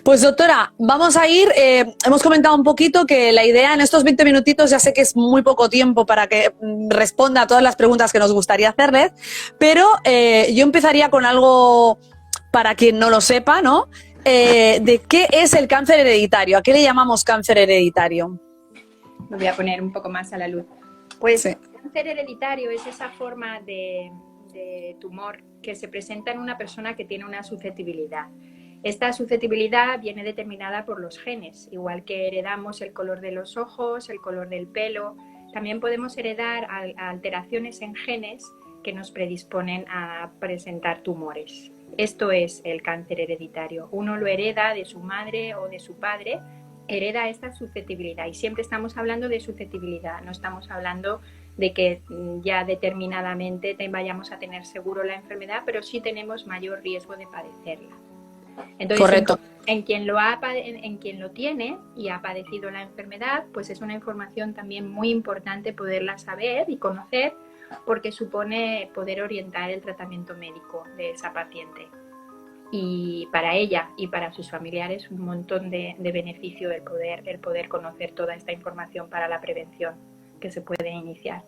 Pues doctora, vamos a ir, hemos comentado un poquito que la idea en estos 20 minutitos, ya sé que es muy poco tiempo para que responda a todas las preguntas que nos gustaría hacerles, pero yo empezaría con algo para quien no lo sepa, ¿no? De qué es el cáncer hereditario, ¿a qué le llamamos cáncer hereditario? Me voy a poner un poco más a la luz. Pues Sí. el cáncer hereditario es esa forma de tumor que se presenta en una persona que tiene una susceptibilidad. Esta susceptibilidad viene determinada por los genes, igual que heredamos el color de los ojos, el color del pelo. También podemos heredar alteraciones en genes que nos predisponen a presentar tumores. Esto es el cáncer hereditario. Uno lo hereda de su madre o de su padre, hereda esta susceptibilidad, y siempre estamos hablando de susceptibilidad, no estamos hablando de que ya determinadamente vayamos a tener seguro la enfermedad, pero sí tenemos mayor riesgo de padecerla. Entonces, Correcto. en quien lo tiene y ha padecido la enfermedad, pues es una información también muy importante poderla saber y conocer, porque supone poder orientar el tratamiento médico de esa paciente. Y para ella y para sus familiares un montón de beneficio el poder conocer toda esta información para la prevención que se puede iniciar.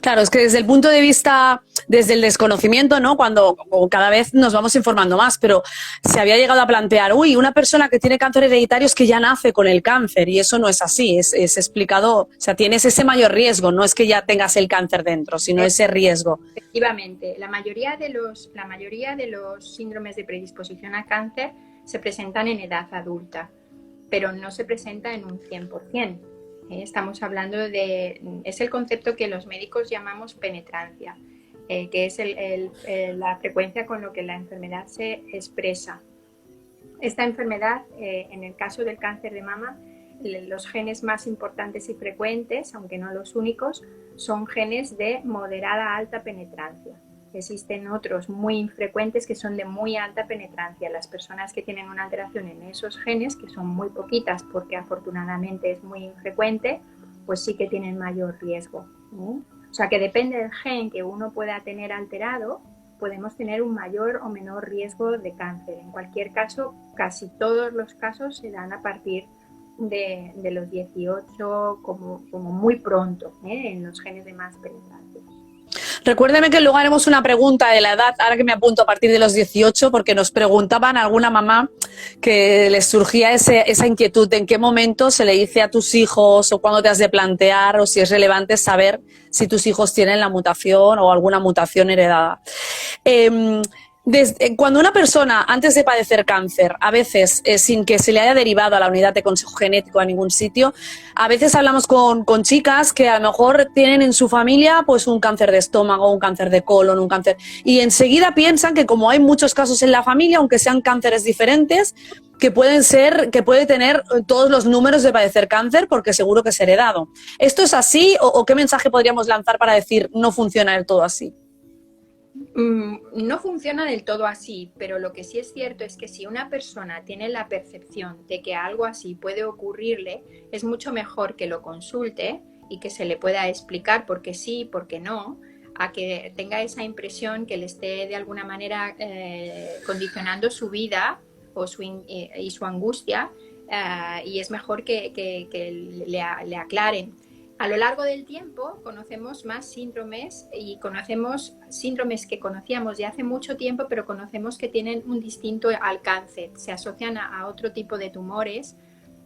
Claro, es que desde el punto de vista, desde el desconocimiento, ¿no? Cuando cada vez nos vamos informando más, pero se había llegado a plantear, uy, una persona que tiene cáncer hereditario es que ya nace con el cáncer, y eso no es así, es explicado, o sea, tienes ese mayor riesgo, no es que ya tengas el cáncer dentro, sino ese riesgo. Efectivamente, la mayoría de los síndromes de predisposición a cáncer se presentan en edad adulta, pero no se presenta en un 100%. Estamos hablando es el concepto que los médicos llamamos penetrancia, que es la frecuencia con lo que la enfermedad se expresa. Esta enfermedad, en el caso del cáncer de mama, los genes más importantes y frecuentes, aunque no los únicos, son genes de moderada a alta penetrancia. Existen otros muy infrecuentes que son de muy alta penetrancia. Las personas que tienen una alteración en esos genes, que son muy poquitas porque afortunadamente es muy infrecuente, pues sí que tienen mayor riesgo. O sea que depende del gen que uno pueda tener alterado, podemos tener un mayor o menor riesgo de cáncer. En cualquier caso, casi todos los casos se dan a partir de los 18 como muy pronto, en los genes de más penetrancia. Recuérdeme que luego haremos una pregunta de la edad, ahora que me apunto a partir de los 18, porque nos preguntaban a alguna mamá que les surgía esa inquietud de en qué momento se le dice a tus hijos o cuándo te has de plantear o si es relevante saber si tus hijos tienen la mutación o alguna mutación heredada. Cuando una persona, antes de padecer cáncer, a veces sin que se le haya derivado a la unidad de consejo genético a ningún sitio, a veces hablamos con chicas que a lo mejor tienen en su familia pues un cáncer de estómago, un cáncer de colon, un cáncer, y enseguida piensan que como hay muchos casos en la familia, aunque sean cánceres diferentes, que puede tener todos los números de padecer cáncer porque seguro que es heredado. ¿Esto es así o qué mensaje podríamos lanzar para decir no funciona del todo así? No funciona del todo así, pero lo que sí es cierto es que si una persona tiene la percepción de que algo así puede ocurrirle, es mucho mejor que lo consulte y que se le pueda explicar por qué sí, por qué no, a que tenga esa impresión que le esté de alguna manera condicionando su vida y su angustia, y es mejor que le aclaren. A lo largo del tiempo conocemos más síndromes y conocemos síndromes que conocíamos de hace mucho tiempo, pero conocemos que tienen un distinto alcance, se asocian a otro tipo de tumores.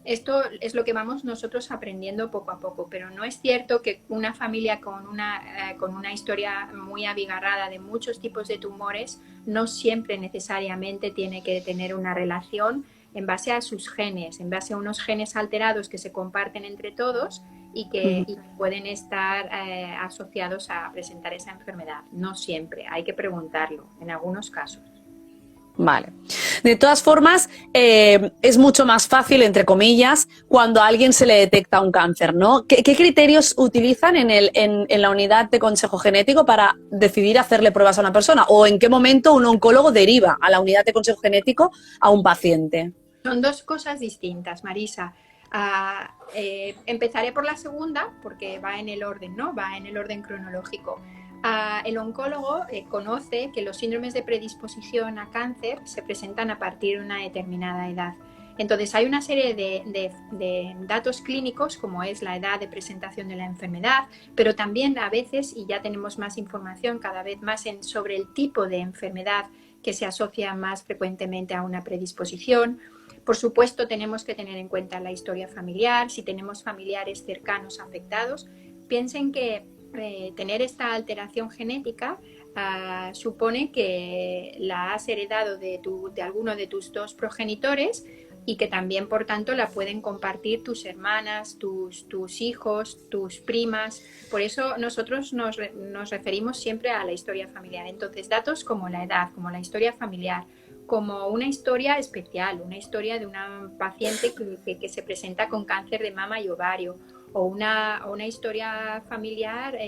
Esto es lo que vamos nosotros aprendiendo poco a poco, pero no es cierto que una familia con una historia muy abigarrada de muchos tipos de tumores no siempre necesariamente tiene que tener una relación en base a sus genes, en base a unos genes alterados que se comparten entre todos y que pueden estar asociados a presentar esa enfermedad. No siempre, hay que preguntarlo en algunos casos. Vale. De todas formas, es mucho más fácil, entre comillas, cuando a alguien se le detecta un cáncer, ¿no? ¿Qué criterios utilizan en la unidad de consejo genético para decidir hacerle pruebas a una persona? ¿O en qué momento un oncólogo deriva a la unidad de consejo genético a un paciente? Son dos cosas distintas, Marisa. Empezaré por la segunda porque va en el orden, ¿no? Va en el orden cronológico. El oncólogo conoce que los síndromes de predisposición a cáncer se presentan a partir de una determinada edad. Entonces hay una serie de datos clínicos, como es la edad de presentación de la enfermedad, pero también a veces, y ya tenemos más información cada vez más sobre el tipo de enfermedad que se asocia más frecuentemente a una predisposición. Por supuesto, tenemos que tener en cuenta la historia familiar, si tenemos familiares cercanos afectados. Piensen que tener esta alteración genética supone que la has heredado de alguno de tus dos progenitores y que también, por tanto, la pueden compartir tus hermanas, tus hijos, tus primas. Por eso nosotros nos referimos siempre a la historia familiar. Entonces, datos como la edad, como la historia familiar, como una historia especial, una historia de una paciente que se presenta con cáncer de mama y ovario, o una historia familiar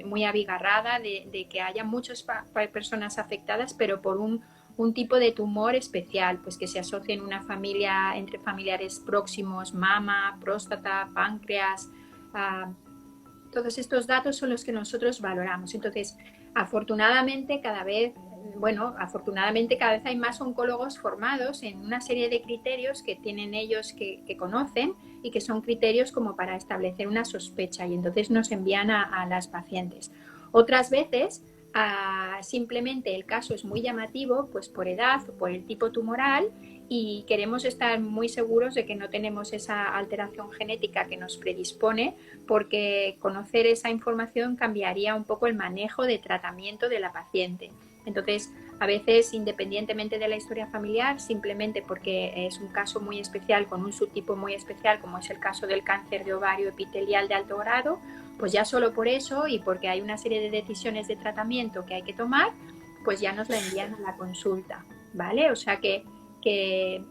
muy abigarrada de que haya muchas personas afectadas, pero por un tipo de tumor especial, pues que se asocie en una familia, entre familiares próximos, mama, próstata, páncreas. Todos estos datos son los que nosotros valoramos. Entonces, afortunadamente cada vez hay más oncólogos formados en una serie de criterios que tienen ellos que conocen y que son criterios como para establecer una sospecha, y entonces nos envían a las pacientes. Otras veces simplemente el caso es muy llamativo, pues por edad o por el tipo tumoral, y queremos estar muy seguros de que no tenemos esa alteración genética que nos predispone, porque conocer esa información cambiaría un poco el manejo de tratamiento de la paciente. Entonces, a veces, independientemente de la historia familiar, simplemente porque es un caso muy especial, con un subtipo muy especial, como es el caso del cáncer de ovario epitelial de alto grado, pues ya solo por eso, y porque hay una serie de decisiones de tratamiento que hay que tomar, pues ya nos la envían a la consulta, ¿vale? O sea que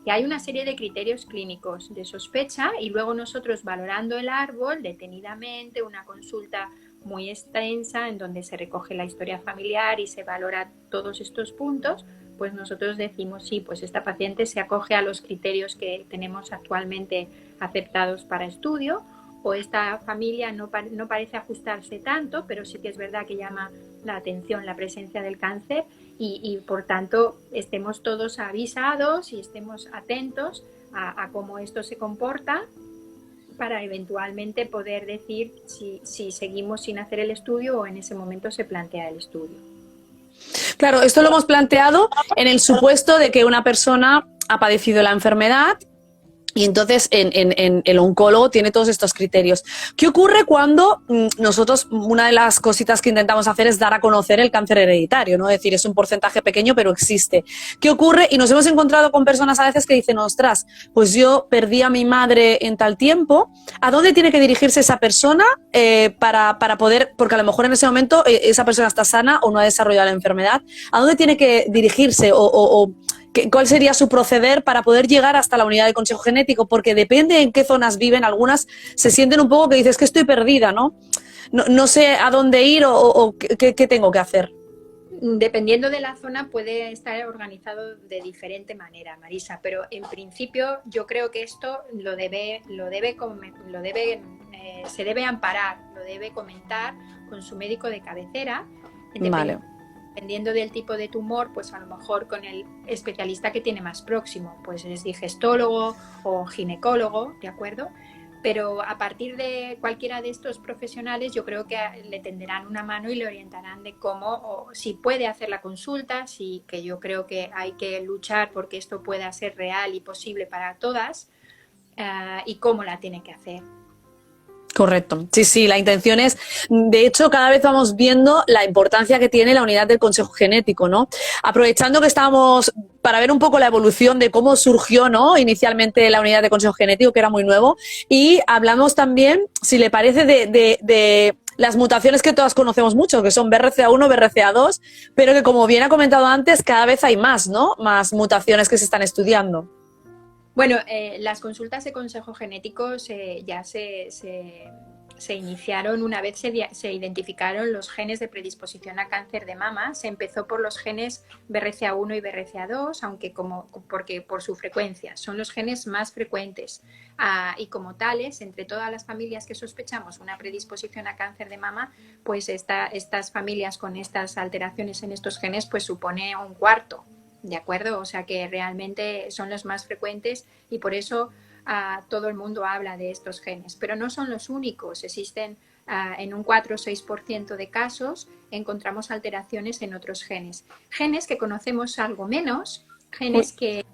hay una serie de criterios clínicos de sospecha, y luego nosotros, valorando el árbol detenidamente, una consulta muy extensa en donde se recoge la historia familiar y se valora todos estos puntos, pues nosotros decimos sí, pues esta paciente se acoge a los criterios que tenemos actualmente aceptados para estudio, o esta familia no parece ajustarse tanto, pero sí que es verdad que llama la atención la presencia del cáncer, y por tanto estemos todos avisados y estemos atentos a cómo esto se comporta, para eventualmente poder decir si seguimos sin hacer el estudio o en ese momento se plantea el estudio. Claro, esto lo hemos planteado en el supuesto de que una persona ha padecido la enfermedad y entonces en el oncólogo tiene todos estos criterios. ¿Qué ocurre cuando nosotros, una de las cositas que intentamos hacer es dar a conocer el cáncer hereditario, ¿no? Es decir, es un porcentaje pequeño, pero existe. ¿Qué ocurre? Y nos hemos encontrado con personas a veces que dicen, ostras, pues yo perdí a mi madre en tal tiempo. ¿A dónde tiene que dirigirse esa persona para poder, porque a lo mejor en ese momento esa persona está sana o no ha desarrollado la enfermedad? ¿A dónde tiene que dirigirse cuál sería su proceder para poder llegar hasta la unidad de consejo genético? Porque depende en qué zonas viven, algunas se sienten un poco que dices que estoy perdida, ¿no? No sé a dónde ir o qué tengo que hacer. Dependiendo de la zona puede estar organizado de diferente manera, Marisa, pero en principio yo creo que esto se debe amparar, lo debe comentar con su médico de cabecera. Vale. Dependiendo del tipo de tumor, pues a lo mejor con el especialista que tiene más próximo, pues es digestólogo o ginecólogo, ¿de acuerdo? Pero a partir de cualquiera de estos profesionales yo creo que le tenderán una mano y le orientarán de cómo, o si puede hacer la consulta, que yo creo que hay que luchar porque esto pueda ser real y posible para todas, y cómo la tiene que hacer. Correcto. Sí, la intención es, de hecho, cada vez vamos viendo la importancia que tiene la unidad del consejo genético, ¿no? Aprovechando que estamos para ver un poco la evolución de cómo surgió, ¿no?, inicialmente la unidad de consejo genético, que era muy nuevo, y hablamos también, si le parece, de las mutaciones que todas conocemos mucho, que son BRCA1, BRCA2, pero que, como bien ha comentado antes, cada vez hay más, ¿no?, más mutaciones que se están estudiando. Bueno, las consultas de consejo genético ya se se iniciaron una vez se identificaron los genes de predisposición a cáncer de mama. Se empezó por los genes BRCA1 y BRCA2, aunque porque por su frecuencia son los genes más frecuentes. Y como tales, entre todas las familias que sospechamos una predisposición a cáncer de mama, pues estas familias con estas alteraciones en estos genes pues supone un cuarto, ¿de acuerdo? O sea que realmente son los más frecuentes y por eso todo el mundo habla de estos genes, pero no son los únicos. Existen en un 4 o 6% de casos encontramos alteraciones en otros genes. Genes que conocemos algo menos, genes que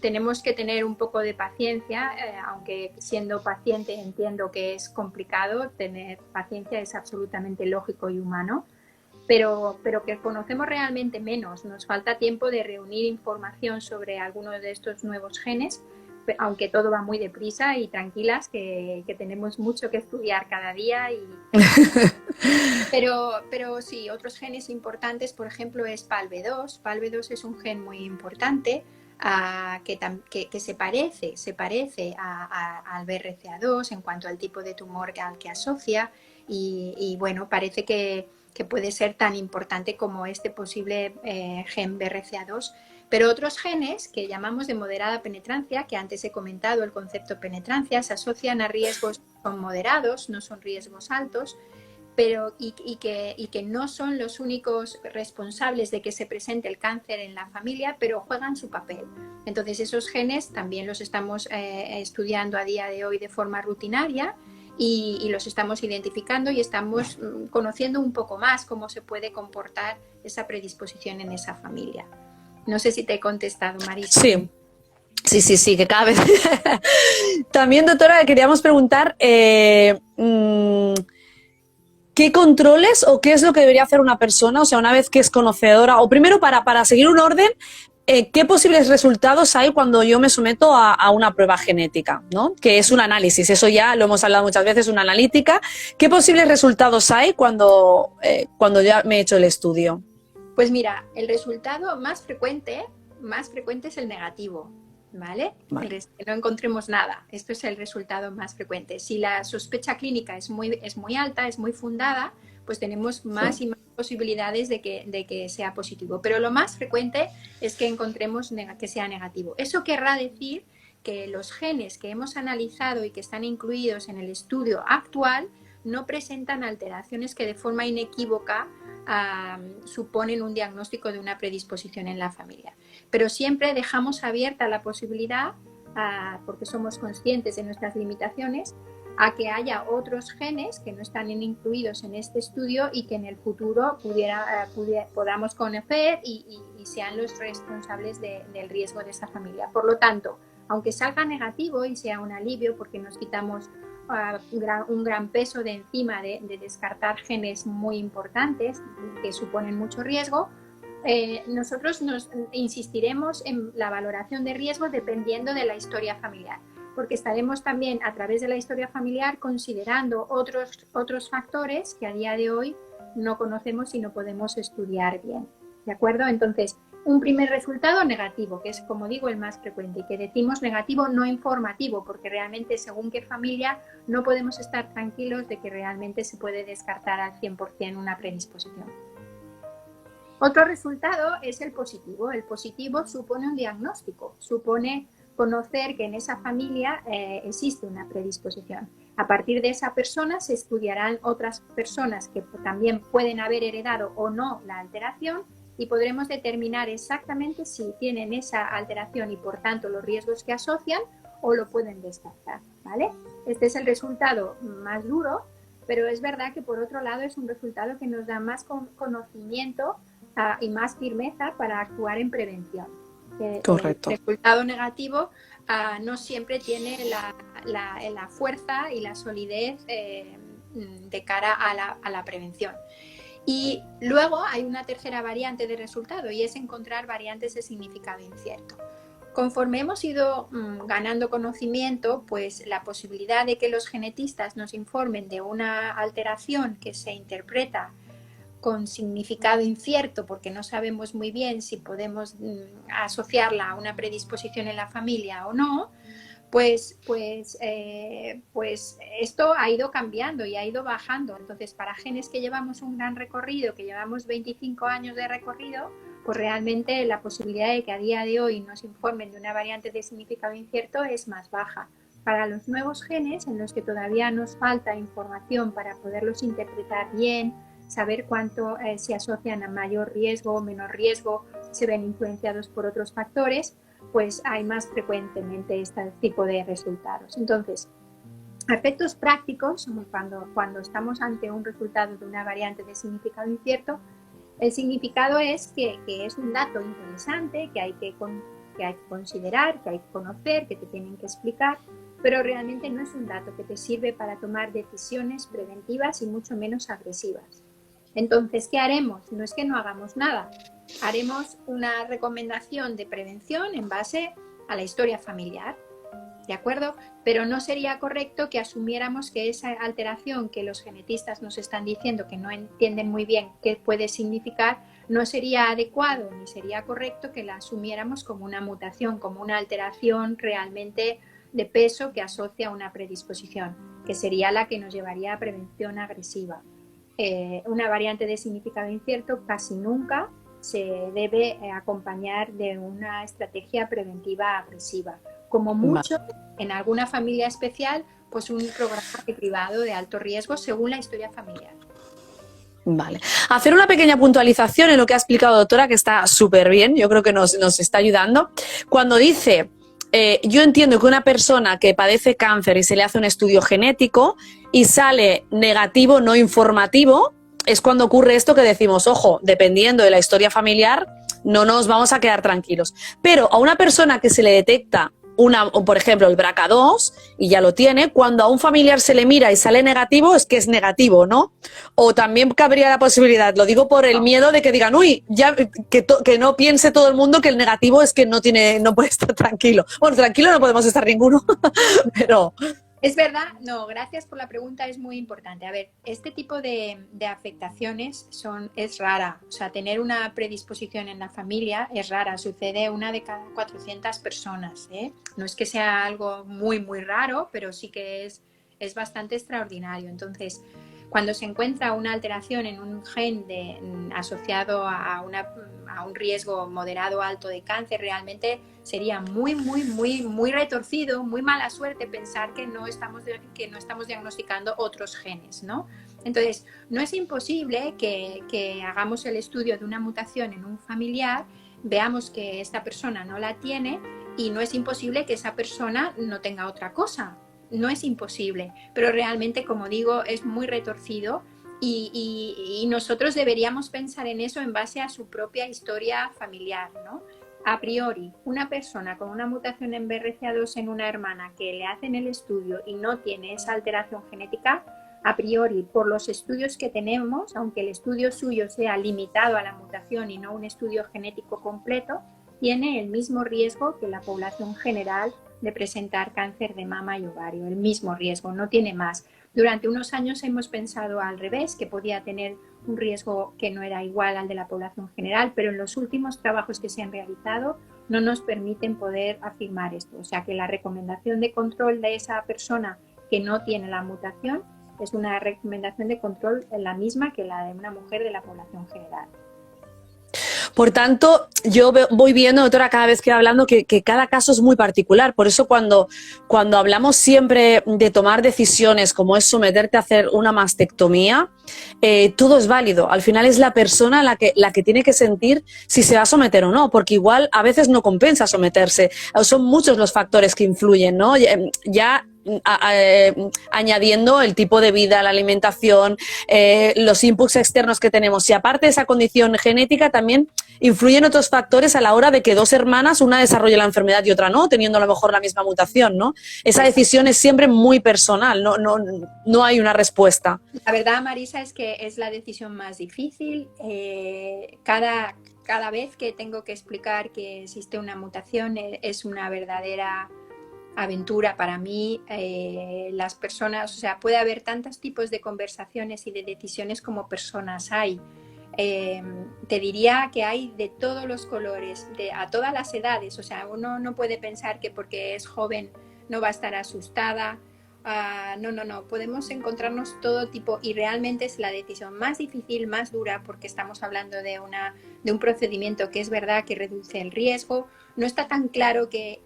tenemos que tener un poco de paciencia, aunque siendo paciente entiendo que es complicado, tener paciencia es absolutamente lógico y humano. Pero que conocemos realmente menos. Nos falta tiempo de reunir información sobre algunos de estos nuevos genes, aunque todo va muy deprisa y tranquilas, que tenemos mucho que estudiar cada día. Pero sí, otros genes importantes, por ejemplo, es PALB2. PALB2 es un gen muy importante que se parece al BRCA2 en cuanto al tipo de tumor al que asocia y bueno, parece que puede ser tan importante como este posible gen BRCA2, pero otros genes que llamamos de moderada penetrancia, que antes he comentado el concepto penetrancia, se asocian a riesgos que son moderados, no son riesgos altos, pero y que no son los únicos responsables de que se presente el cáncer en la familia, pero juegan su papel. Entonces esos genes también los estamos estudiando a día de hoy de forma rutinaria y los estamos identificando y estamos conociendo un poco más cómo se puede comportar esa predisposición en esa familia. No sé si te he contestado, Marisa. Sí, que cada vez... También, doctora, queríamos preguntar ¿qué controles o qué es lo que debería hacer una persona, o sea, una vez que es conocedora, o primero para seguir un orden, qué posibles resultados hay cuando yo me someto a una prueba genética, ¿no? Que es un análisis, eso ya lo hemos hablado muchas veces, una analítica. ¿Qué posibles resultados hay cuando ya me he hecho el estudio? Pues mira, el resultado más frecuente es el negativo, ¿vale? Que no encontremos nada. Esto es el resultado más frecuente. Si la sospecha clínica es muy alta, es muy fundada, pues tenemos más y más posibilidades de que sea positivo. Pero lo más frecuente es que encontremos que sea negativo. Eso querrá decir que los genes que hemos analizado y que están incluidos en el estudio actual no presentan alteraciones que de forma inequívoca suponen un diagnóstico de una predisposición en la familia. Pero siempre dejamos abierta la posibilidad, porque somos conscientes de nuestras limitaciones, a que haya otros genes que no están incluidos en este estudio y que en el futuro podamos conocer y sean los responsables del riesgo de esa familia. Por lo tanto, aunque salga negativo y sea un alivio porque nos quitamos un gran peso de encima de descartar genes muy importantes que suponen mucho riesgo, nosotros nos insistiremos en la valoración de riesgo dependiendo de la historia familiar, porque estaremos también a través de la historia familiar considerando otros factores que a día de hoy no conocemos y no podemos estudiar bien, ¿de acuerdo? Entonces, un primer resultado negativo, que es, como digo, el más frecuente, y que decimos negativo no informativo, porque realmente según qué familia no podemos estar tranquilos de que realmente se puede descartar al 100% una predisposición. Otro resultado es el positivo. El positivo supone un diagnóstico, supone conocer que en esa familia existe una predisposición. A partir de esa persona se estudiarán otras personas que también pueden haber heredado o no la alteración y podremos determinar exactamente si tienen esa alteración y por tanto los riesgos que asocian o lo pueden descartar, ¿vale? Este es el resultado más duro, pero es verdad que por otro lado es un resultado que nos da más conocimiento y más firmeza para actuar en prevención. Correcto. El resultado negativo no siempre tiene la fuerza y la solidez de cara a la prevención. Y luego hay una tercera variante de resultado y es encontrar variantes de significado incierto. Conforme hemos ido ganando conocimiento, pues la posibilidad de que los genetistas nos informen de una alteración que se interpreta con significado incierto, porque no sabemos muy bien si podemos asociarla a una predisposición en la familia o no, Pues esto ha ido cambiando y ha ido bajando. Entonces, para genes que llevamos un gran recorrido, que llevamos 25 años de recorrido, pues realmente la posibilidad de que a día de hoy nos informen de una variante de significado incierto es más baja. Para los nuevos genes, en los que todavía nos falta información para poderlos interpretar bien, saber cuánto se asocian a mayor riesgo o menor riesgo, se ven influenciados por otros factores, pues hay más frecuentemente este tipo de resultados. Entonces, a efectos prácticos, cuando estamos ante un resultado de una variante de significado incierto, el significado es que es un dato interesante, que hay que considerar, que hay que conocer, que te tienen que explicar, pero realmente no es un dato que te sirve para tomar decisiones preventivas y mucho menos agresivas. Entonces, ¿qué haremos? No es que no hagamos nada. Haremos una recomendación de prevención en base a la historia familiar, ¿de acuerdo? Pero no sería correcto que asumiéramos que esa alteración que los genetistas nos están diciendo que no entienden muy bien qué puede significar, no sería adecuado ni sería correcto que la asumiéramos como una mutación, como una alteración realmente de peso que asocia a una predisposición, que sería la que nos llevaría a prevención agresiva. Una variante de significado incierto casi nunca se debe acompañar de una estrategia preventiva agresiva. Como mucho, en alguna familia especial, pues un programa privado de alto riesgo según la historia familiar. Vale. Hacer una pequeña puntualización en lo que ha explicado, doctora, que está súper bien, yo creo que nos está ayudando. Cuando dice, yo entiendo que una persona que padece cáncer y se le hace un estudio genético y sale negativo, no informativo, es cuando ocurre esto que decimos, ojo, dependiendo de la historia familiar, no nos vamos a quedar tranquilos. Pero a una persona que se le detecta por ejemplo, el BRCA2 y ya lo tiene, cuando a un familiar se le mira y sale negativo, es que es negativo, ¿no? O también cabría la posibilidad, lo digo por el miedo de que digan, uy, ya que no piense todo el mundo que el negativo es que no puede estar tranquilo. Bueno, tranquilo no podemos estar ninguno, pero... Es verdad, no, gracias por la pregunta, es muy importante. A ver, este tipo de afectaciones es rara, o sea, tener una predisposición en la familia es rara, sucede una de cada 400 personas, ¿eh? No es que sea algo muy, muy raro, pero sí que es bastante extraordinario. Entonces, cuando se encuentra una alteración en un gen asociado a un riesgo moderado o alto de cáncer, realmente sería muy, muy, muy, muy retorcido, muy mala suerte pensar que no estamos diagnosticando otros genes, ¿no? Entonces, no es imposible que hagamos el estudio de una mutación en un familiar, veamos que esta persona no la tiene y no es imposible que esa persona no tenga otra cosa. No es imposible, pero realmente, como digo, es muy retorcido y nosotros deberíamos pensar en eso en base a su propia historia familiar, ¿no? A priori, una persona con una mutación en BRCA2 en una hermana que le hacen el estudio y no tiene esa alteración genética, a priori, por los estudios que tenemos, aunque el estudio suyo sea limitado a la mutación y no un estudio genético completo, tiene el mismo riesgo que la población general de presentar cáncer de mama y ovario, el mismo riesgo, no tiene más. Durante unos años hemos pensado al revés, que podía tener un riesgo que no era igual al de la población general, pero en los últimos trabajos que se han realizado no nos permiten poder afirmar esto. O sea que la recomendación de control de esa persona que no tiene la mutación es una recomendación de control la misma que la de una mujer de la población general. Por tanto, yo voy viendo, doctora, cada vez que voy hablando que cada caso es muy particular. Por eso cuando hablamos siempre de tomar decisiones como es someterte a hacer una mastectomía, todo es válido. Al final es la persona la que tiene que sentir si se va a someter o no, porque igual a veces no compensa someterse. Son muchos los factores que influyen, ¿no? Ya añadiendo el tipo de vida, la alimentación, los inputs externos que tenemos. Y aparte de esa condición genética, también influyen otros factores a la hora de que dos hermanas, una desarrolle la enfermedad y otra no, teniendo a lo mejor la misma mutación, ¿no? Esa decisión es siempre muy personal, no hay una respuesta. La verdad, Marisa, es que es la decisión más difícil. Cada vez que tengo que explicar que existe una mutación es una verdadera aventura para mí. Las personas, o sea, puede haber tantos tipos de conversaciones y de decisiones como personas hay. Te diría que hay de todos los colores, a todas las edades. O sea, uno no puede pensar que porque es joven no va a estar asustada. No, podemos encontrarnos todo tipo y realmente es la decisión más difícil, más dura, porque estamos hablando de un procedimiento que es verdad que reduce el riesgo. No está tan claro que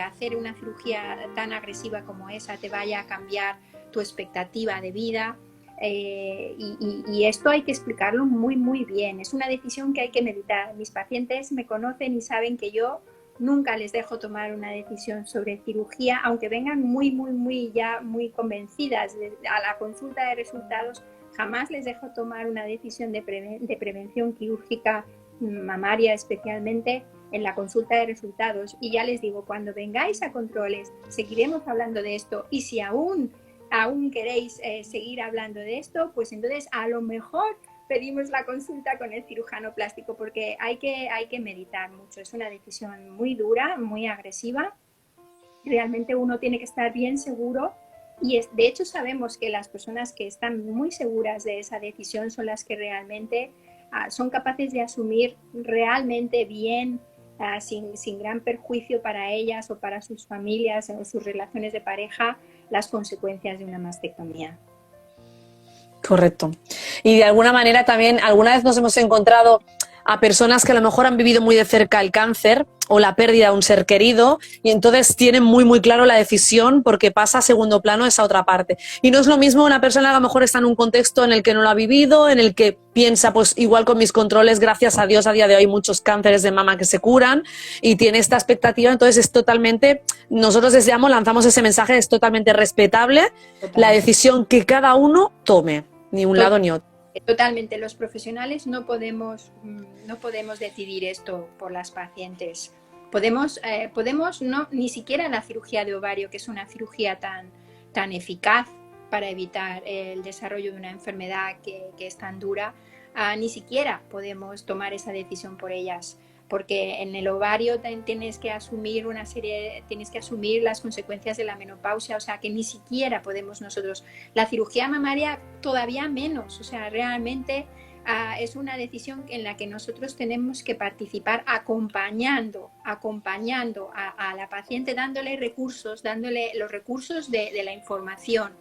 hacer una cirugía tan agresiva como esa te vaya a cambiar tu expectativa de vida. Y esto hay que explicarlo muy, muy bien. Es una decisión que hay que meditar. Mis pacientes me conocen y saben que yo nunca les dejo tomar una decisión sobre cirugía, aunque vengan muy convencidas a la consulta de resultados. Jamás les dejo tomar una decisión de prevención quirúrgica mamaria, especialmente en la consulta de resultados. Y ya les digo, cuando vengáis a controles, seguiremos hablando de esto. Y si aún queréis seguir hablando de esto, pues entonces a lo mejor pedimos la consulta con el cirujano plástico, porque hay que meditar mucho. Es una decisión muy dura, muy agresiva. Realmente uno tiene que estar bien seguro y de hecho sabemos que las personas que están muy seguras de esa decisión son las que realmente son capaces de asumir realmente bien, sin gran perjuicio para ellas o para sus familias o sus relaciones de pareja, las consecuencias de una mastectomía. Correcto. Y de alguna manera también, alguna vez nos hemos encontrado a personas que a lo mejor han vivido muy de cerca el cáncer o la pérdida de un ser querido y entonces tienen muy, muy claro la decisión porque pasa a segundo plano esa otra parte. Y no es lo mismo una persona que a lo mejor está en un contexto en el que no lo ha vivido, en el que piensa, pues igual con mis controles, gracias a Dios, a día de hoy hay muchos cánceres de mama que se curan y tiene esta expectativa, entonces es totalmente, nosotros desde AMO lanzamos ese mensaje, es totalmente respetable la decisión que cada uno tome, ni un lado ni otro. Totalmente, los profesionales no podemos decidir esto por las pacientes. Podemos no, ni siquiera la cirugía de ovario, que es una cirugía tan eficaz para evitar el desarrollo de una enfermedad que es tan dura, ni siquiera podemos tomar esa decisión por ellas, porque en el ovario tienes que asumir las consecuencias de la menopausia, o sea que ni siquiera podemos nosotros. La cirugía mamaria todavía menos, o sea, realmente es una decisión en la que nosotros tenemos que participar acompañando a la paciente, dándole los recursos de la información,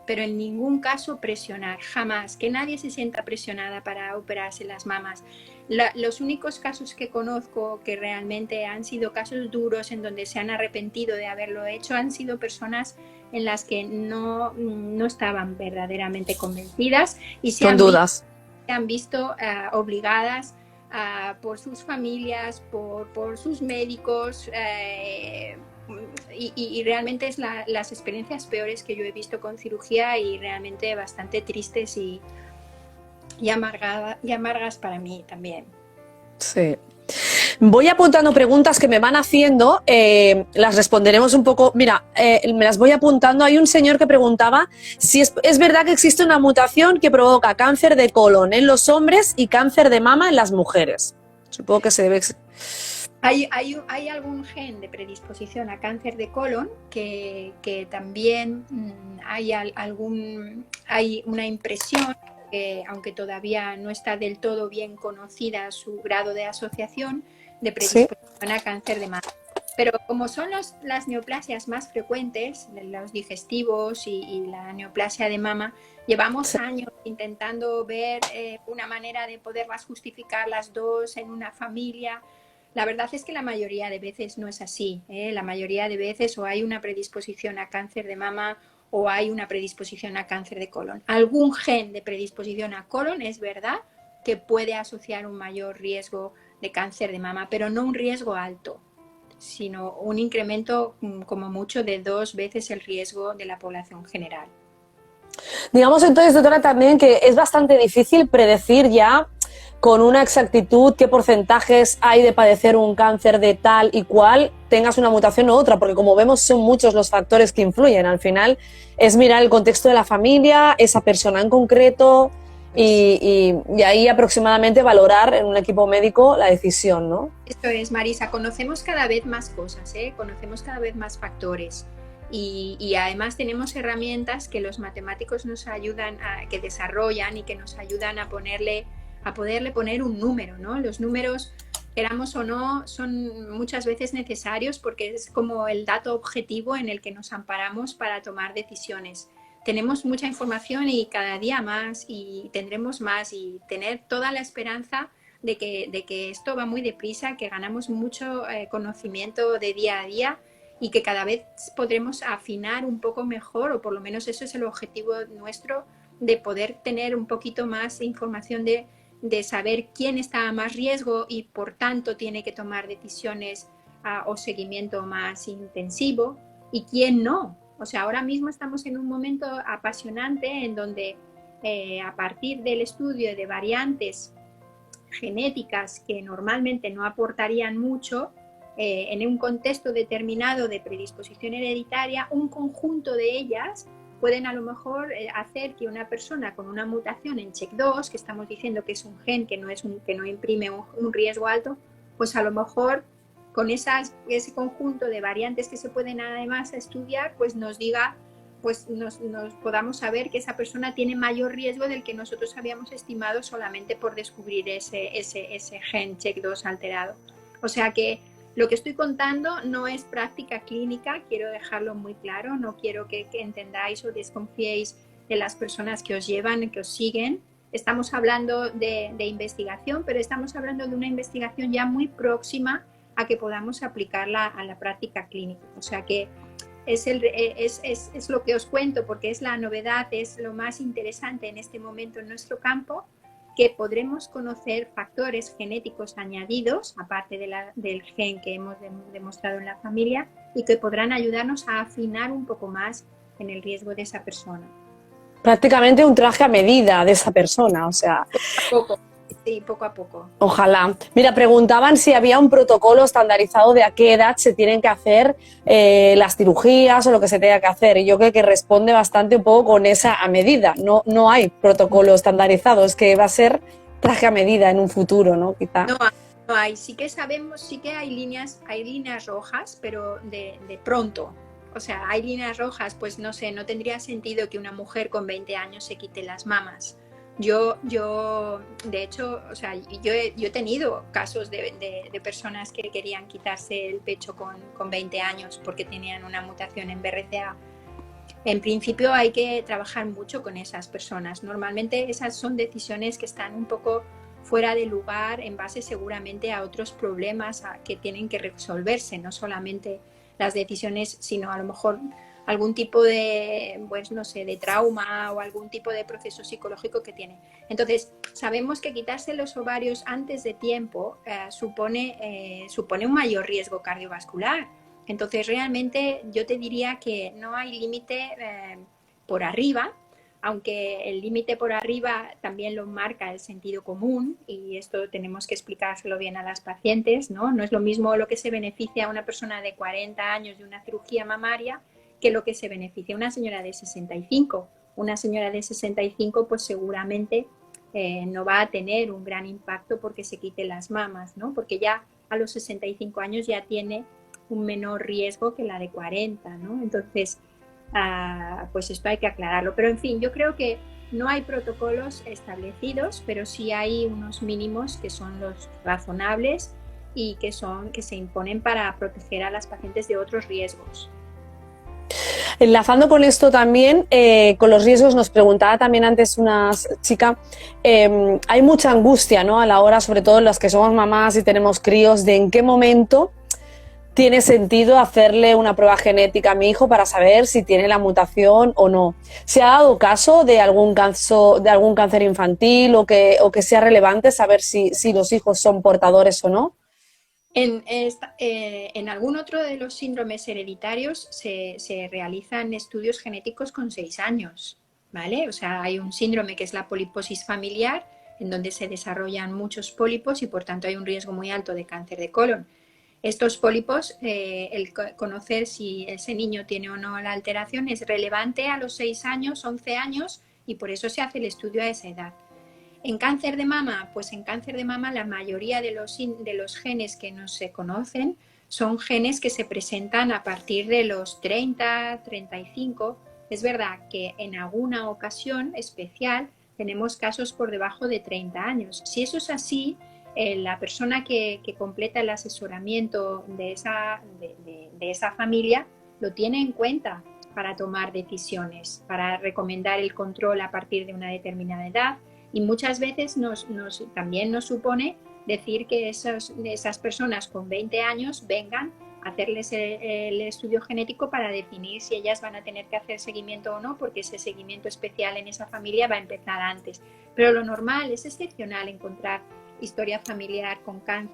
pero en ningún caso presionar, jamás, que nadie se sienta presionada para operarse las mamas. Los únicos casos que conozco que realmente han sido casos duros en donde se han arrepentido de haberlo hecho han sido personas en las que no estaban verdaderamente convencidas y se han visto obligadas por sus familias, por sus médicos, y realmente es las experiencias peores que yo he visto con cirugía y realmente bastante tristes y amargas para mí también. Sí. Voy apuntando preguntas que me van haciendo, las responderemos un poco. Mira, me las voy apuntando. Hay un señor que preguntaba si es verdad que existe una mutación que provoca cáncer de colon en los hombres y cáncer de mama en las mujeres. Supongo que se debe... Hay algún gen de predisposición a cáncer de colon que también hay una impresión, aunque todavía no está del todo bien conocida su grado de asociación, de predisposición a cáncer de mama. Pero como son las neoplasias más frecuentes, los digestivos y la neoplasia de mama, llevamos años intentando ver una manera de poderlas justificar las dos en una familia. La verdad es que la mayoría de veces no es así, ¿eh? La mayoría de veces o hay una predisposición a cáncer de mama o hay una predisposición a cáncer de colon. Algún gen de predisposición a colon es verdad que puede asociar un mayor riesgo de cáncer de mama, pero no un riesgo alto, sino un incremento como mucho de 2 veces el riesgo de la población general. Digamos entonces, doctora, también que es bastante difícil predecir ya con una exactitud qué porcentajes hay de padecer un cáncer de tal y cual, tengas una mutación u otra, porque como vemos son muchos los factores que influyen. Al final es mirar el contexto de la familia, esa persona en concreto y ahí aproximadamente valorar en un equipo médico la decisión, ¿no? Esto es, Marisa, conocemos cada vez más cosas, conocemos cada vez más factores. Y además tenemos herramientas que los matemáticos nos ayudan que desarrollan y que nos ayudan a poderle poner un número, ¿no? Los números queramos o no, son muchas veces necesarios porque es como el dato objetivo en el que nos amparamos para tomar decisiones. Tenemos mucha información y cada día más y tendremos más y tener toda la esperanza de que esto va muy deprisa, que ganamos mucho conocimiento de día a día y que cada vez podremos afinar un poco mejor, o por lo menos eso es el objetivo nuestro, de poder tener un poquito más información de saber quién está a más riesgo y por tanto tiene que tomar decisiones o seguimiento más intensivo y quién no. O sea, ahora mismo estamos en un momento apasionante en donde a partir del estudio de variantes genéticas que normalmente no aportarían mucho, en un contexto determinado de predisposición hereditaria, un conjunto de ellas pueden a lo mejor hacer que una persona con una mutación en CHEK2, que estamos diciendo que es un gen que no imprime un riesgo alto, pues a lo mejor con ese conjunto de variantes que se pueden además estudiar, pues nos diga, pues nos podamos saber que esa persona tiene mayor riesgo del que nosotros habíamos estimado solamente por descubrir ese gen CHEK2 alterado. O sea que lo que estoy contando no es práctica clínica, quiero dejarlo muy claro, no quiero que entendáis o desconfiéis de las personas que os llevan, que os siguen. Estamos hablando de investigación, pero estamos hablando de una investigación ya muy próxima a que podamos aplicarla a la práctica clínica. O sea que es lo que os cuento porque es la novedad, es lo más interesante en este momento en nuestro campo, que podremos conocer factores genéticos añadidos, aparte del gen que hemos demostrado en la familia, y que podrán ayudarnos a afinar un poco más en el riesgo de esa persona. Prácticamente un traje a medida de esa persona, o sea... Poco a poco. Sí, poco a poco. Ojalá. Mira, preguntaban si había un protocolo estandarizado de a qué edad se tienen que hacer las cirugías o lo que se tenga que hacer. Y yo creo que responde bastante un poco con esa a medida. No hay protocolo estandarizado, es que va a ser traje a medida en un futuro, ¿no? Quizá. No hay. Sí que sabemos, sí que hay líneas rojas, pero de pronto. O sea, hay líneas rojas, pues no sé, no tendría sentido que una mujer con 20 años se quite las mamas. Yo de hecho, o sea, yo he tenido casos de personas que querían quitarse el pecho con 20 años porque tenían una mutación en BRCA. En principio hay que trabajar mucho con esas personas. Normalmente esas son decisiones que están un poco fuera de lugar en base seguramente a otros problemas que tienen que resolverse, no solamente las decisiones, sino a lo mejor algún tipo de, pues no sé, de trauma o algún tipo de proceso psicológico que tiene. Entonces, sabemos que quitarse los ovarios antes de tiempo supone un mayor riesgo cardiovascular. Entonces, realmente yo te diría que no hay límite por arriba, aunque el límite por arriba también lo marca el sentido común, y esto tenemos que explicárselo bien a las pacientes, ¿no? No es lo mismo lo que se beneficia a una persona de 40 años de una cirugía mamaria que lo que se beneficia a una señora de 65. Una señora de 65 pues seguramente no va a tener un gran impacto porque se quite las mamas, ¿no? Porque ya a los 65 años ya tiene un menor riesgo que la de 40, ¿no? Entonces, pues esto hay que aclararlo. Pero en fin, yo creo que no hay protocolos establecidos, pero sí hay unos mínimos que son los razonables y que se imponen para proteger a las pacientes de otros riesgos. Enlazando con esto también, con los riesgos, nos preguntaba también antes una chica, hay mucha angustia, ¿no? A la hora, sobre todo las que somos mamás y tenemos críos, de en qué momento tiene sentido hacerle una prueba genética a mi hijo para saber si tiene la mutación o no. ¿Se ha dado caso de algún cáncer infantil o que sea relevante saber si los hijos son portadores o no? En algún otro de los síndromes hereditarios se realizan estudios genéticos con 6 años, ¿vale? O sea, hay un síndrome que es la poliposis familiar, en donde se desarrollan muchos pólipos y por tanto hay un riesgo muy alto de cáncer de colon. Estos pólipos, el conocer si ese niño tiene o no la alteración es relevante a los 6 años, 11 años, y por eso se hace el estudio a esa edad. En cáncer de mama, pues en cáncer de mama la mayoría de los genes que no se conocen son genes que se presentan a partir de los 30, 35. Es verdad que en alguna ocasión especial tenemos casos por debajo de 30 años. Si eso es así, la persona que completa el asesoramiento de esa familia lo tiene en cuenta para tomar decisiones, para recomendar el control a partir de una determinada edad, y muchas veces también nos supone decir que esas personas con 20 años vengan a hacerles el estudio genético para definir si ellas van a tener que hacer seguimiento o no, porque ese seguimiento especial en esa familia va a empezar antes. Pero lo normal, es excepcional encontrar historia familiar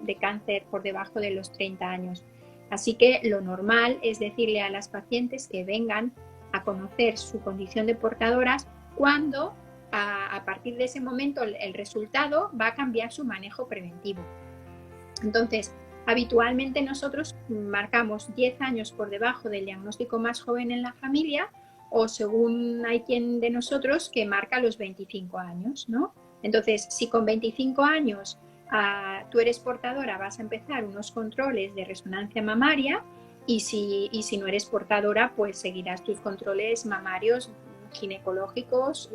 de cáncer por debajo de los 30 años. Así que lo normal es decirle a las pacientes que vengan a conocer su condición de portadoras cuando a partir de ese momento el resultado va a cambiar su manejo preventivo. Entonces, habitualmente nosotros marcamos 10 años por debajo del diagnóstico más joven en la familia, o según hay quien de nosotros que marca los 25 años, ¿no? Entonces, si con 25 años tú eres portadora, vas a empezar unos controles de resonancia mamaria, y si no eres portadora, pues seguirás tus controles mamarios, ginecológicos,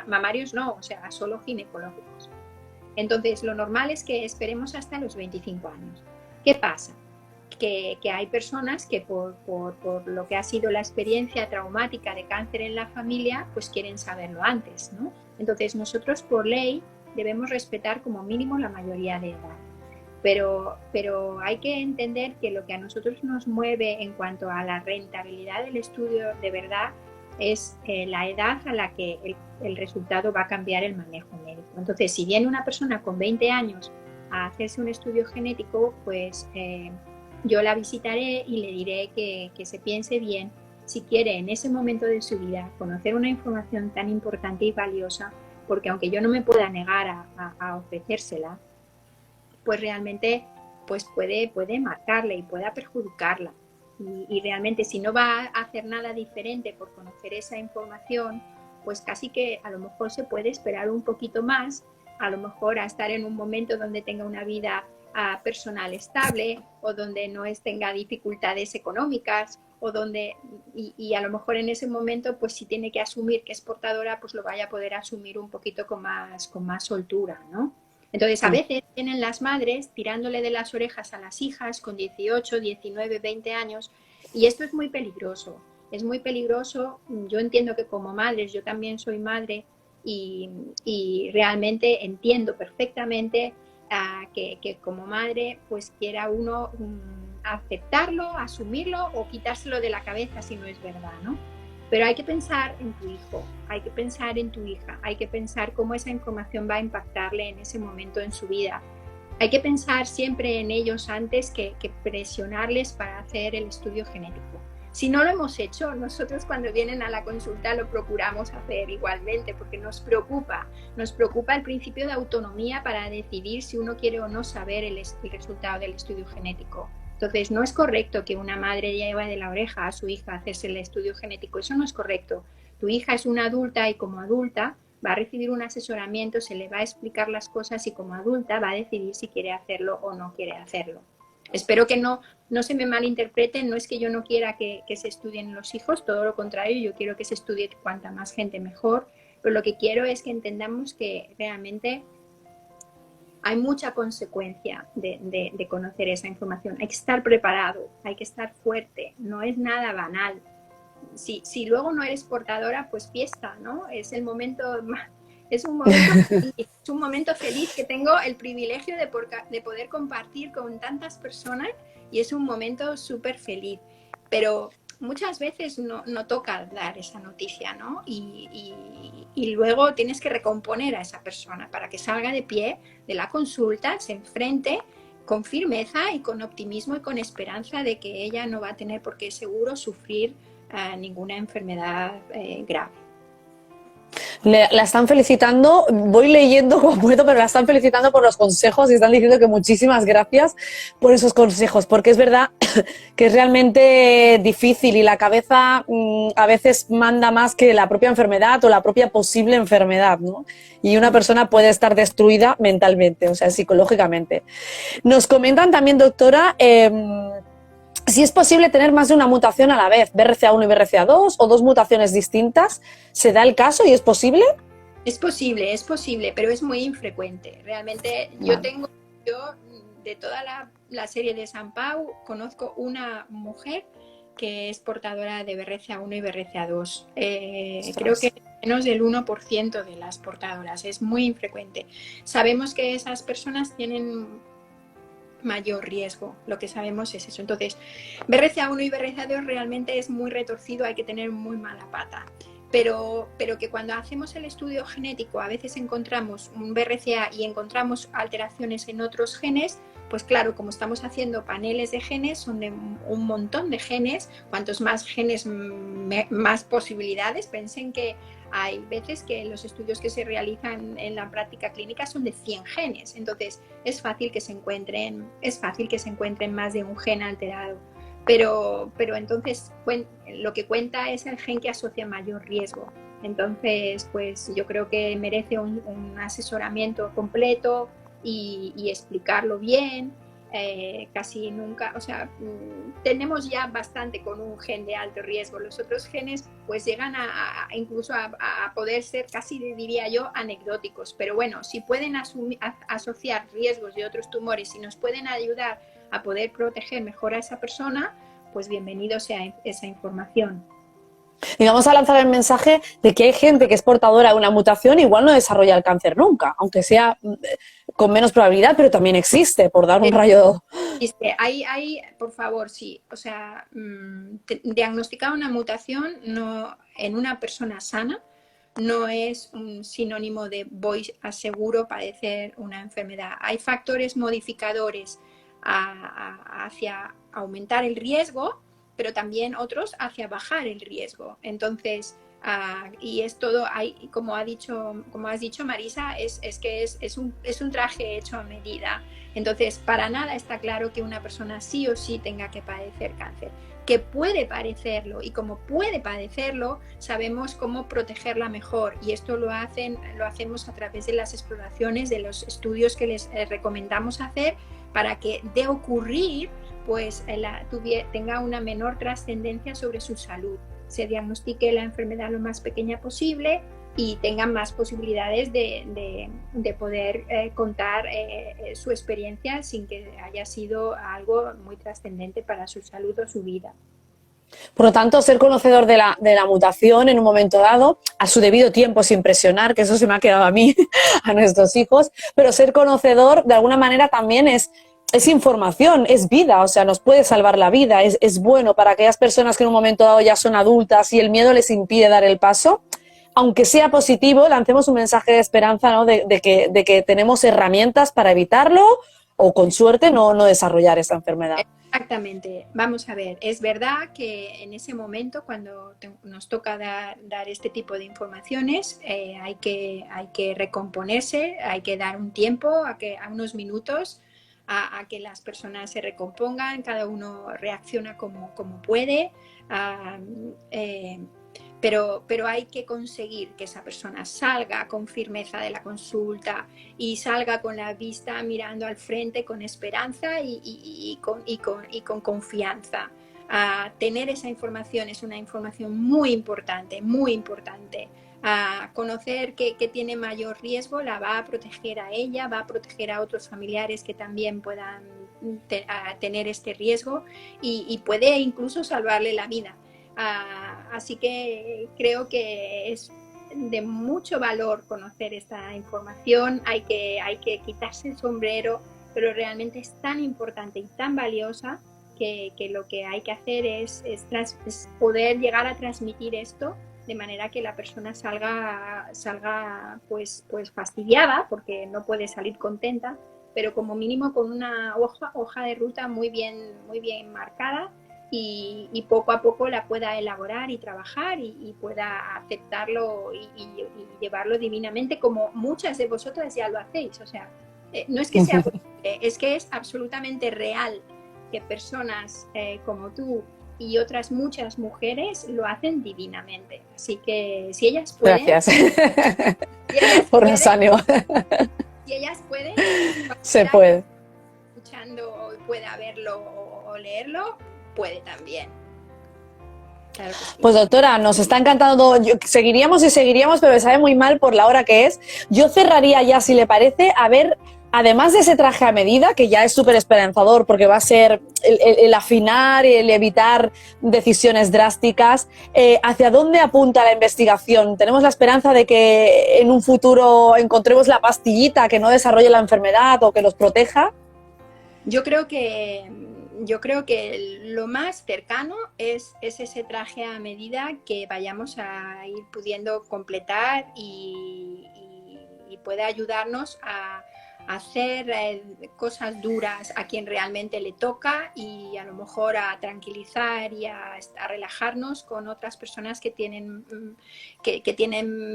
mamarios no, o sea, solo ginecológicos. Entonces, lo normal es que esperemos hasta los 25 años. ¿Qué pasa? Que hay personas que por lo que ha sido la experiencia traumática de cáncer en la familia, pues quieren saberlo antes, ¿no? Entonces, nosotros por ley debemos respetar como mínimo la mayoría de edad. Pero hay que entender que lo que a nosotros nos mueve en cuanto a la rentabilidad del estudio de verdad es la edad a la que el resultado va a cambiar el manejo médico. Entonces, si viene una persona con 20 años a hacerse un estudio genético, pues yo la visitaré y le diré que se piense bien si quiere en ese momento de su vida conocer una información tan importante y valiosa, porque aunque yo no me pueda negar a ofrecérsela, pues realmente pues puede marcarle y pueda perjudicarla. Y realmente si no va a hacer nada diferente por conocer esa información, pues casi que a lo mejor se puede esperar un poquito más, a lo mejor a estar en un momento donde tenga una vida personal estable, o donde no tenga dificultades económicas, o donde, y a lo mejor en ese momento, pues si tiene que asumir que es portadora, pues lo vaya a poder asumir un poquito con más soltura, ¿no? Entonces, a veces tienen las madres tirándole de las orejas a las hijas con 18, 19, 20 años, y esto es muy peligroso. Es muy peligroso. Yo entiendo que como madres, yo también soy madre, y realmente entiendo perfectamente que como madre, pues quiera uno aceptarlo, asumirlo o quitárselo de la cabeza si no es verdad, ¿no? Pero hay que pensar en tu hijo, hay que pensar en tu hija, hay que pensar cómo esa información va a impactarle en ese momento en su vida. Hay que pensar siempre en ellos antes que presionarles para hacer el estudio genético. Si no lo hemos hecho, nosotros cuando vienen a la consulta lo procuramos hacer igualmente, porque nos preocupa el principio de autonomía para decidir si uno quiere o no saber el resultado del estudio genético. Entonces, no es correcto que una madre lleve de la oreja a su hija a hacerse el estudio genético. Eso no es correcto. Tu hija es una adulta y como adulta va a recibir un asesoramiento, se le va a explicar las cosas y como adulta va a decidir si quiere hacerlo o no quiere hacerlo. Espero que no se me malinterpreten, no es que yo no quiera que se estudien los hijos, todo lo contrario, yo quiero que se estudie cuanta más gente mejor, pero lo que quiero es que entendamos que realmente hay mucha consecuencia de conocer esa información. Hay que estar preparado, hay que estar fuerte, no es nada banal. Si luego no eres portadora, pues fiesta, ¿no? Es un momento feliz, es un momento feliz que tengo el privilegio de poder compartir con tantas personas, y es un momento súper feliz. Pero muchas veces no toca dar esa noticia, ¿no? Y luego tienes que recomponer a esa persona para que salga de pie de la consulta, se enfrente con firmeza y con optimismo y con esperanza de que ella no va a tener por qué seguro sufrir ninguna enfermedad grave. La están felicitando, voy leyendo como puedo, pero la están felicitando por los consejos y están diciendo que muchísimas gracias por esos consejos, porque es verdad que es realmente difícil y la cabeza a veces manda más que la propia enfermedad o la propia posible enfermedad, ¿no? Y una persona puede estar destruida mentalmente, o sea, psicológicamente. Nos comentan también, doctora, si es posible tener más de una mutación a la vez, BRCA1 y BRCA2, o dos mutaciones distintas. ¿Se da el caso y es posible? Es posible, pero es muy infrecuente. Realmente yo tengo Yo, de toda la serie de San Pau, conozco una mujer que es portadora de BRCA1 y BRCA2. Creo que menos del 1% de las portadoras, es muy infrecuente. Sabemos que esas personas tienen mayor riesgo, lo que sabemos es eso. Entonces, BRCA1 y BRCA2 realmente es muy retorcido, hay que tener muy mala pata. Pero que cuando hacemos el estudio genético a veces encontramos un BRCA y encontramos alteraciones en otros genes, pues claro, como estamos haciendo paneles de genes, son de un montón de genes, cuantos más genes, más posibilidades. Pensen que hay veces que los estudios que se realizan en la práctica clínica son de 100 genes, entonces es fácil que se encuentren más de un gen alterado. Pero entonces lo que cuenta es el gen que asocia mayor riesgo. Entonces, pues yo creo que merece un asesoramiento completo y explicarlo bien. Casi nunca, o sea, tenemos ya bastante con un gen de alto riesgo. Los otros genes pues llegan incluso a poder ser casi, diría yo, anecdóticos. Pero bueno, si pueden asociar riesgos de otros tumores y nos pueden ayudar a poder proteger mejor a esa persona, pues bienvenido sea esa información. Y vamos a lanzar el mensaje de que hay gente que es portadora de una mutación y igual no desarrolla el cáncer nunca, aunque sea con menos probabilidad, pero también existe, por dar un rayo. Hay, por favor, sí, o sea, diagnosticar una mutación en una persona sana no es un sinónimo de voy a seguro padecer una enfermedad. Hay factores modificadores hacia aumentar el riesgo, pero también otros hacia bajar el riesgo. Entonces, y es todo, como has dicho Marisa, es un traje hecho a medida. Entonces, para nada está claro que una persona sí o sí tenga que padecer cáncer. Que puede padecerlo, y como puede padecerlo, sabemos cómo protegerla mejor, y esto lo hacemos a través de las exploraciones, de los estudios que les recomendamos hacer para que de ocurrir pues tenga una menor trascendencia sobre su salud, se diagnostique la enfermedad lo más pequeña posible y tengan más posibilidades de poder contar su experiencia sin que haya sido algo muy trascendente para su salud o su vida. Por lo tanto, ser conocedor de la mutación en un momento dado, a su debido tiempo, sin presionar, que eso se me ha quedado a mí, a nuestros hijos, pero ser conocedor de alguna manera también es información, es vida, o sea, nos puede salvar la vida, es bueno para aquellas personas que en un momento dado ya son adultas y el miedo les impide dar el paso. Aunque sea positivo, lancemos un mensaje de esperanza, ¿no? de que tenemos herramientas para evitarlo o, con suerte, no desarrollar esta enfermedad. Exactamente. Vamos a ver, es verdad que en ese momento, cuando nos toca dar este tipo de informaciones, hay que recomponerse, hay que dar un tiempo, a unos minutos, a que las personas se recompongan, cada uno reacciona como puede. Pero hay que conseguir que esa persona salga con firmeza de la consulta y salga con la vista mirando al frente con esperanza y con confianza. Tener esa información es una información muy importante, muy importante. Conocer que tiene mayor riesgo la va a proteger a ella, va a proteger a otros familiares que también puedan tener este riesgo y puede incluso salvarle la vida. Así que creo que es de mucho valor conocer esta información, hay que quitarse el sombrero, pero realmente es tan importante y tan valiosa que lo que hay que hacer es poder llegar a transmitir esto de manera que la persona salga pues fastidiada porque no puede salir contenta, pero como mínimo con una hoja de ruta muy bien marcada, y poco a poco la pueda elaborar y trabajar y pueda aceptarlo y llevarlo divinamente, como muchas de vosotras ya lo hacéis. O sea, no es que sea posible, es que es absolutamente real que personas como tú y otras muchas mujeres lo hacen divinamente. Así que si ellas pueden... Gracias por los ánimos. Si ellas pueden... Se puede. Escuchando, pueda verlo o leerlo, puede también. Claro que sí. Pues doctora, nos está encantando, seguiríamos, pero me sabe muy mal por la hora que es. Yo cerraría ya, si le parece, a ver además de ese traje a medida, que ya es súper esperanzador porque va a ser el afinar y el evitar decisiones drásticas, ¿hacia dónde apunta la investigación? ¿Tenemos la esperanza de que en un futuro encontremos la pastillita que no desarrolle la enfermedad o que los proteja? Yo creo que lo más cercano es ese traje a medida que vayamos a ir pudiendo completar y puede ayudarnos a hacer cosas duras a quien realmente le toca y a lo mejor a tranquilizar y a relajarnos con otras personas que tienen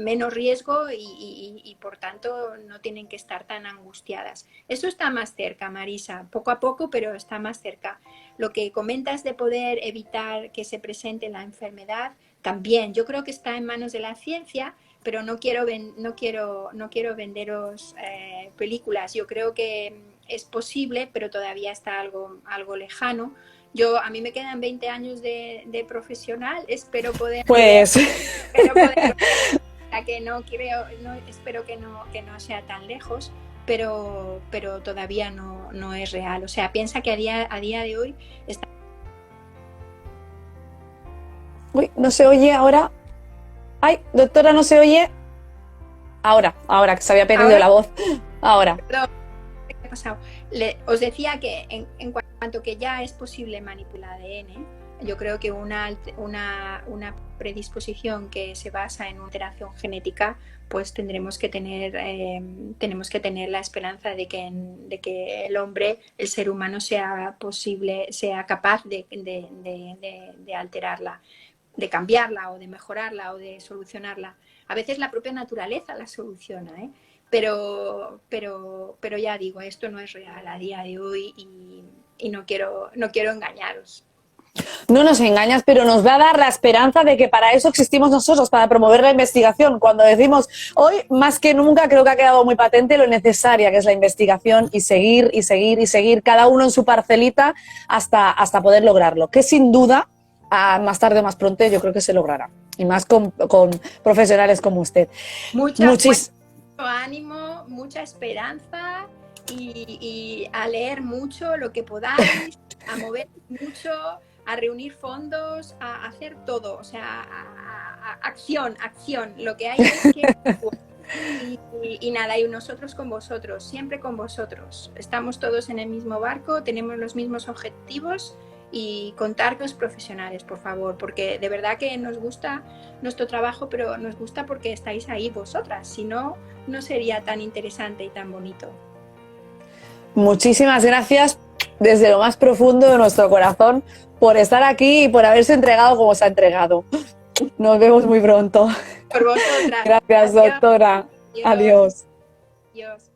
menos riesgo y por tanto no tienen que estar tan angustiadas. Eso está más cerca, Marisa, poco a poco, pero está más cerca. Lo que comentas de poder evitar que se presente la enfermedad, también yo creo que está en manos de la ciencia, pero no quiero venderos películas. Yo creo que es posible, pero todavía está algo lejano. A mí me quedan 20 años de profesional, espero poder... Pues... que no creo, espero que no sea tan lejos, pero todavía no es real. O sea, piensa que a día de hoy está... Uy, no se oye ahora. Ay, doctora, no se oye. Ahora, que se había perdido la voz. Ahora. Perdón, ¿qué ha pasado? Os decía que en cuanto que ya es posible manipular ADN, yo creo que una predisposición que se basa en una alteración genética, pues tenemos que tener la esperanza de que el hombre, el ser humano, sea capaz de alterarla, de cambiarla o de mejorarla o de solucionarla. A veces la propia naturaleza la soluciona, ¿eh? Pero ya digo, esto no es real a día de hoy y no quiero engañaros. No nos engañas, pero nos va a dar la esperanza de que para eso existimos nosotros, para promover la investigación. Cuando decimos hoy, más que nunca, creo que ha quedado muy patente lo necesaria que es la investigación y seguir, cada uno en su parcelita hasta poder lograrlo. Que sin duda, más tarde o más pronto, yo creo que se logrará. Y más con profesionales como usted. Mucho ánimo, mucha esperanza y a leer mucho lo que podáis, a mover mucho, a reunir fondos, a hacer todo, o sea, a acción, lo que hay es que... Y nada, y nosotros con vosotros, siempre con vosotros. Estamos todos en el mismo barco, tenemos los mismos objetivos y contar con los profesionales, por favor, porque de verdad que nos gusta nuestro trabajo, pero nos gusta porque estáis ahí vosotras, si no, no sería tan interesante y tan bonito. Muchísimas gracias desde lo más profundo de nuestro corazón por estar aquí y por haberse entregado como se ha entregado. Nos vemos muy pronto. Por vosotras. Gracias, doctora. Adiós. Adiós.